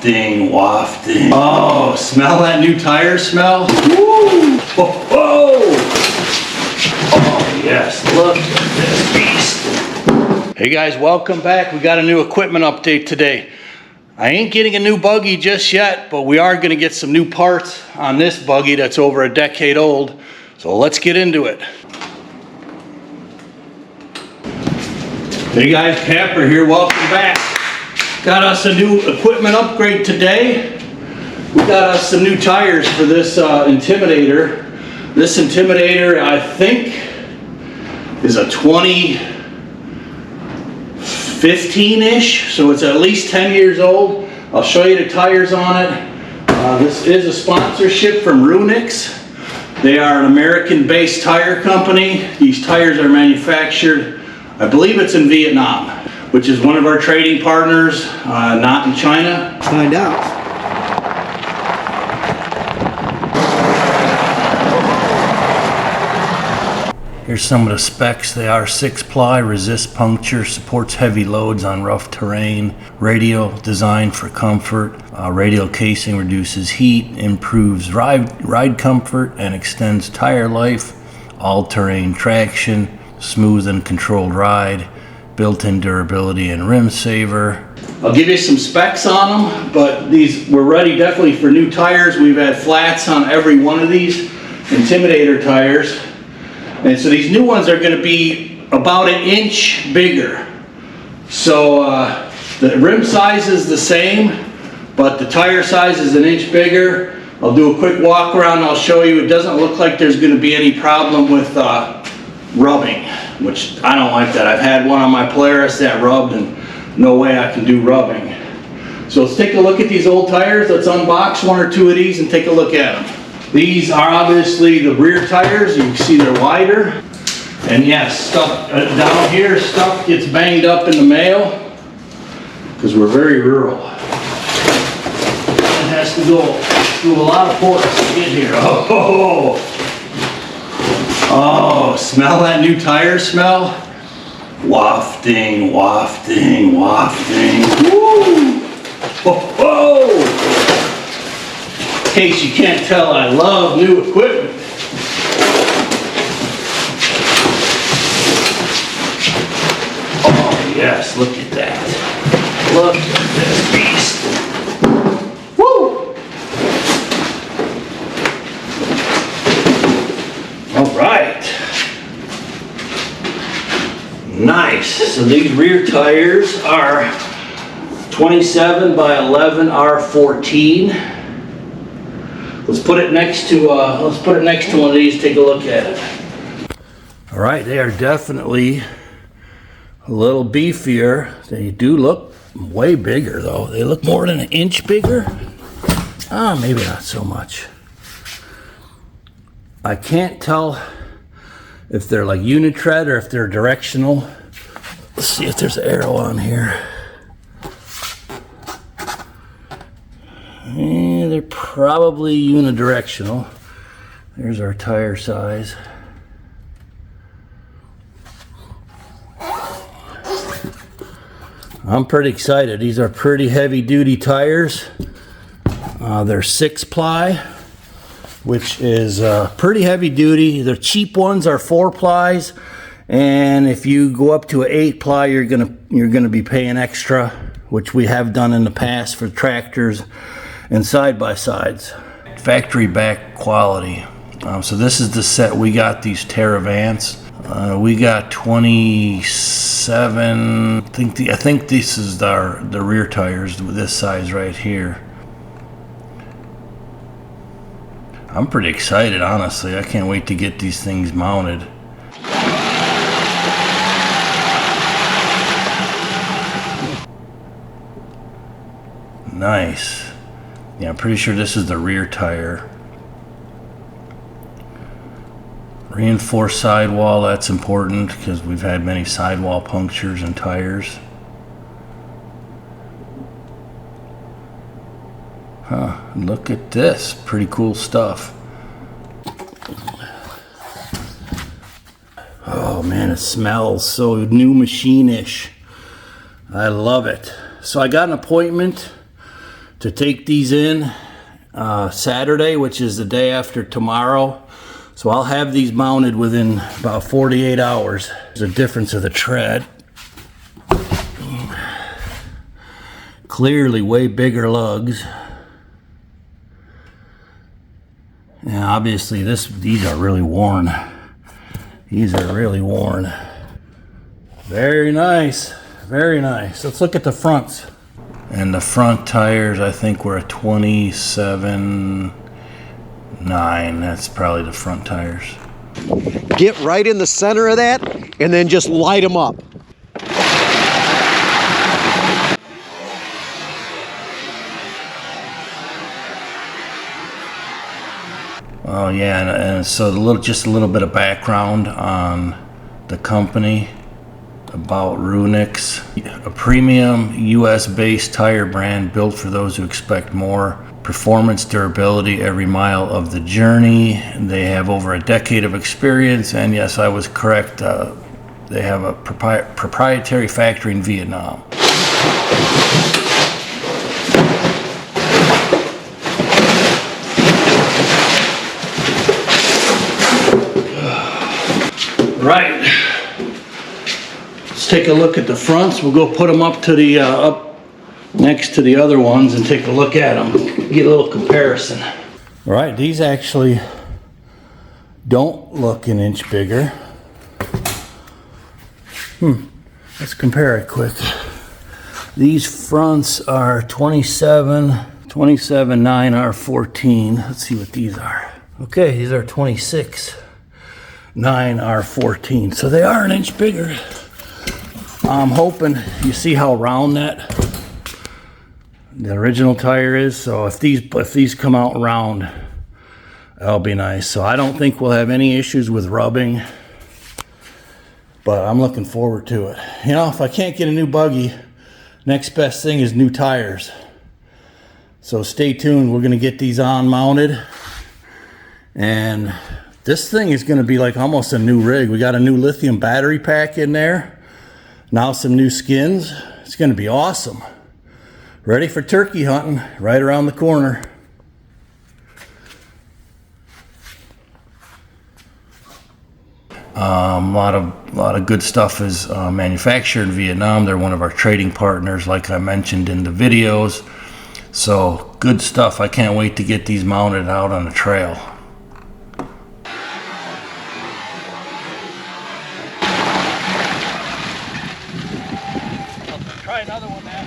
Wafting, wafting. Oh, smell that new tire smell? Woo! Oh, oh yes, look at this beast. Hey guys, welcome back. We got a new equipment update today. I ain't getting a new buggy just yet, but we are gonna get some new parts on this buggy that's over a decade old. So let's get into it. Hey guys, Capper here, welcome back. Got us a new equipment upgrade today. We got us some new tires for this Intimidator. This Intimidator, I think, is a 2015-ish, so it's at least 10 years old. I'll show you the tires on it. This is a sponsorship from Runix. They are an American-based tire company. These tires are manufactured, I believe it's in Vietnam, which is one of our trading partners, not in China. Find out. Here's some of the specs. They are 6-ply, resist puncture, supports heavy loads on rough terrain, radial designed for comfort, radial casing reduces heat, improves ride comfort, and extends tire life, all-terrain traction, smooth and controlled ride, built-in durability and rim saver. I'll give you some specs on them, but these we're ready definitely for new tires. We've had flats on every one of these Intimidator tires. And so these new ones are going to be about 1 inch bigger. So the rim size is the same, but the tire size is 1 inch bigger. I'll do a quick walk around and I'll show you. It doesn't look like there's going to be any problem with rubbing, which I don't like that. I've had one on my Polaris that rubbed and no way I can do rubbing. So let's take a look at these old tires. Let's unbox 1 or 2 of these and take a look at them. These are obviously the rear tires. You can see they're wider. And yes, stuff down here, stuff gets banged up in the mail because we're very rural. It has to go through a lot of ports to get here. Oh, smell that new tire smell? Wafting, wafting, wafting. Woo! Oh! In case you can't tell, I love new equipment. Oh yes, look at that. Look at this beast. Woo! All right. Nice. So these rear tires are 27 by 11 R14. Let's put it next to one of these. Take a look at it. All right, they are definitely a little beefier. They do look way bigger though. They look more than 1 inch bigger. Maybe not so much. I can't tell if they're like unitread or if they're directional. Let's see if there's an arrow on here. They're probably unidirectional. There's our tire size. I'm pretty excited. These are pretty heavy duty tires. They're 6-ply, which is pretty heavy duty. The cheap ones are 4-plies, and if you go up to an 8-ply, you're gonna be paying extra, which we have done in the past for tractors and side-by-sides. Factory back quality. So this is the set we got, these Terravants. We got 27, I think this is the rear tires with this size right here. I'm pretty excited, honestly. I can't wait to get these things mounted. Nice. Yeah, I'm pretty sure this is the rear tire. Reinforced sidewall, that's important because we've had many sidewall punctures and tires. Look at this, pretty cool stuff. Oh man, it smells so new machine-ish. I love it. So I got an appointment to take these in Saturday, which is the day after tomorrow. So I'll have these mounted within about 48 hours. There's a difference of the tread. Clearly way bigger lugs. And obviously these are really worn. These are really worn. Very nice, very nice. Let's look at the fronts. And the front tires, I think, were a 27.9. That's probably the front tires. Get right in the center of that and then just light them up. Oh yeah, and so just a little bit of background on the company about Runix, a premium US-based tire brand built for those who expect more performance, durability every mile of the journey. They have over a decade of experience, and yes, I was correct. They have a proprietary factory in Vietnam. Right. Let's take a look at the fronts. We'll go put them up to the up next to the other ones and take a look at them. Get a little comparison. All right, these actually don't look an inch bigger. Let's compare it quick. These fronts are 27.9 R14. Let's see what these are. Okay, these are 26.9 R14, so they are an inch bigger. I'm hoping you see how round the original tire is. So if these come out round, that'll be nice. So I don't think we'll have any issues with rubbing, but I'm looking forward to it. You know, if I can't get a new buggy, next best thing is new tires. So stay tuned. We're gonna get these on mounted, and this thing is gonna be like almost a new rig. We got a new lithium battery pack in there. Now some new skins. It's gonna be awesome. Ready for turkey hunting right around the corner. A lot of good stuff is manufactured in Vietnam. They're one of our trading partners, like I mentioned in the videos. So good stuff. I can't wait to get these mounted out on the trail. Try another one, man.